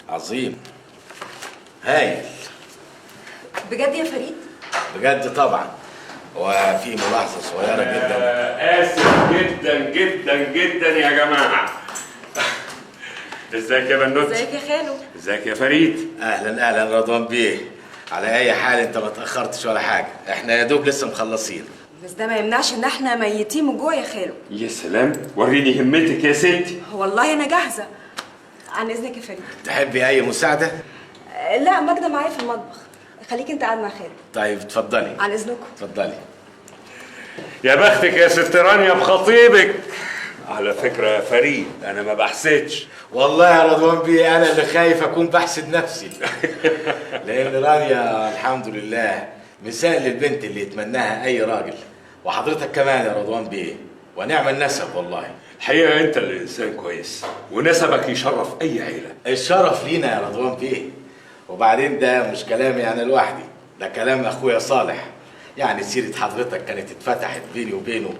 عظيم. هايل. بجد يا فريد؟ بجد طبعا. وفي ملاحظة صغيرة جدا. آسف جدا جدا جدا يا جماعة. ازيك يا بنوت؟ ازيك يا خالو؟ ازيك يا فريد؟ اهلا اهلا رضوان بيه. على اي حال انت ما تاخرتش ولا حاجه، احنا يا دوب لسه مخلصين. بس ده ما يمنعش ان احنا ميتين من جوه يا خالو. يا سلام، وريني همتك يا ستي. والله انا جاهزه. عن اذنك يا فريد. تحبي اي مساعده؟ لا ماجده معايا في المطبخ، خليك انت قاعد مع خالو. طيب اتفضلي. عن اذنكم. اتفضلي. يا بختك يا ست رانيا بخطيبك. على فكرة يا فريد أنا ما بحسدش. والله يا رضوان بيه انا اللي خايف اكون بحسد نفسي. لان رانيا الحمد لله مثال للبنت اللي يتمناها اي راجل، وحضرتك كمان يا رضوان بيه، ونعم النسب والله. الحقيقة أنت اللي إنسان كويس ونسبك يشرف أي عيلة. الشرف لينا يا رضوان بيه. وبعدين ده مش كلامي انا لوحدي، ده كلام اخويا صالح. يعني سيرة حضرتك كانت اتفتحت بيني وبينه،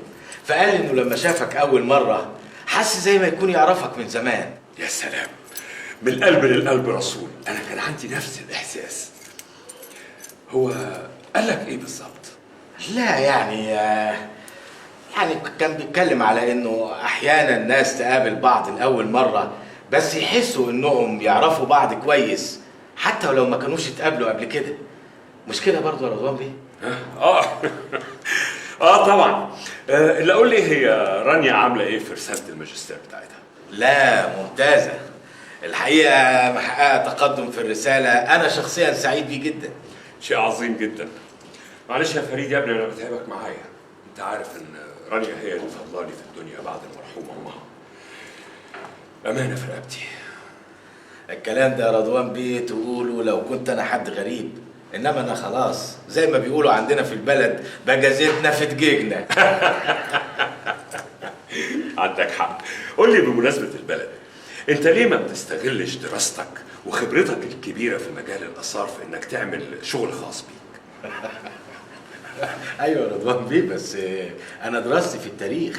فقال انه لما شافك اول مرة حس زي ما يكون يعرفك من زمان. يا سلام، من القلب للقلب رسول. أنا كان عندي نفس الإحساس. هو قال لك إيه بالظبط؟ لا يعني كان بيتكلم على انه احيانا الناس تقابل بعض لاول مرة بس يحسوا انهم يعرفوا بعض كويس حتى ولو ما كانوش اتقابلوا قبل كده. مش كده برضه يا رضوان بيه؟ طبعا. اللي قول لي، هي رانيا عامله ايه في رساله الماجستير بتاعتها؟ لا ممتازة الحقيقة، محققة تقدم في الرسالة، أنا شخصيا سعيد بيه جدا. شيء عظيم جدا. معلش يا فريد يا ابني انا بتعبك معايا. انت عارف ان رانيا هي اللي فضلالي في الدنيا بعد المرحومه امها. امانه في رقبتي. الكلام ده يا رضوان بيه تقوله لو كنت أنا حد غريب، إنما أنا خلاص زي ما بيقولوا عندنا في البلد بجازتنا في دجيجنا. عندك حق. قول لي بمناسبه البلد، انت ليه ما بتستغلش دراستك وخبرتك الكبيره في مجال الاثار في انك تعمل شغل خاص بيك؟ أيوة يا رضوان بيه، بس أنا دراستي في التاريخ،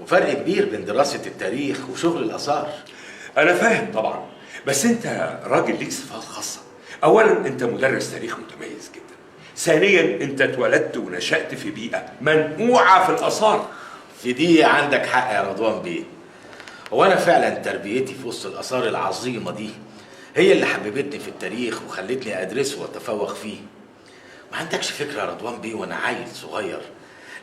وفرق كبير بين دراسة التاريخ وشغل الآثار. أنا فاهم طبعا، بس أنت راجل ليك صفات خاصة. أولاً أنت مدرس تاريخ متميز جدا. ثانياً أنت اتولدت ونشأت في بيئة منقوعة في الآثار. في دي عندك حق يا رضوان بيه. هو أنا فعلا تربيتي في وسط الآثار العظيمة دي هي اللي حببتني في التاريخ وخلتني أدرسه وأتفوق فيه. ما عندكش فكرة يا رضوان بيه، وأنا عيل صغير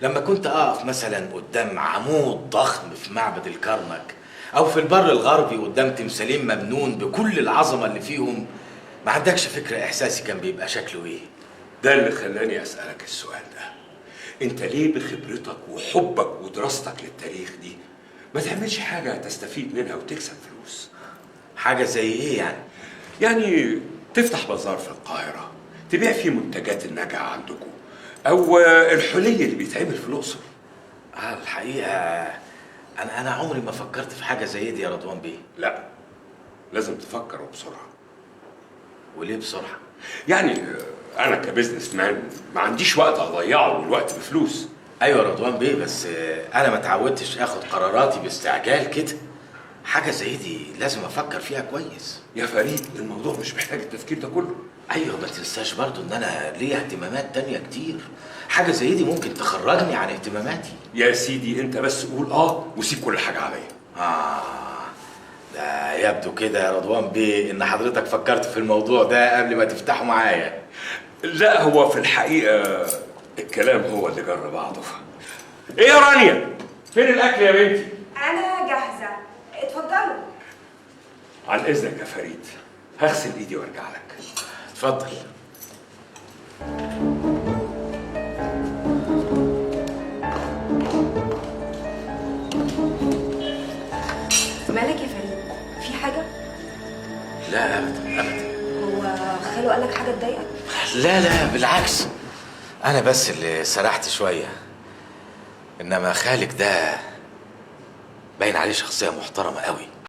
لما كنت أقف مثلا قدام عمود ضخم في معبد الكرنك، أو في البر الغربي قدام تمثالين مبنون بكل العظمة اللي فيهم، ما عندكش فكرة إحساسي كان بيبقى شكله إيه. ده اللي خلاني أسألك السؤال ده. أنت ليه بخبرتك وحبك ودراستك للتاريخ دي ما تعملش حاجة تستفيد منها وتكسب فلوس؟ حاجة زي إيه يعني؟ يعني تفتح بازار في القاهرة تبيع فيه منتجات النجعة عندكم، أو الحلي اللي بيتعمل في الأقصر. الحقيقة أنا عمري ما فكرت في حاجة زي دي يا رضوان بيه. لا، لازم تفكر وبسرعة. وليه بسرعة؟ يعني أنا كبزنس مان ما عنديش وقت أضيعه، والوقت بفلوس. أيوة يا رضوان بيه، بس أنا ما تعودتش آخد قراراتي باستعجال كده. حاجة زي دي لازم أفكر فيها كويس. يا فريد الموضوع مش محتاج التفكير ده كله. أيوة ما تنساش برضو إن أنا ليا اهتمامات تانية كتير. حاجة زي دي ممكن تخرجني عن اهتماماتي. يا سيدي أنت بس قول وسيب كل حاجة عليا. ده يبدو كده يا رضوان بيه إن حضرتك فكرت في الموضوع ده قبل ما تفتحه معايا. لا، هو في الحقيقة الكلام هو اللي جر بعضه. إيه يا رانيا؟ فين الأكل يا بنتي؟ انا جاهزه، اتفضلوا. عن إذنك يا فريد، هغسل إيدي وأرجع لك. اتفضل. مالك يا فريد؟ في حاجه؟ لا أبدا أبدا. هو خالو قال لك حاجه تضايقك؟ لا بالعكس، أنا بس اللي سرحت شوية، إنما خالك ده باين عليه شخصية محترمة قوي.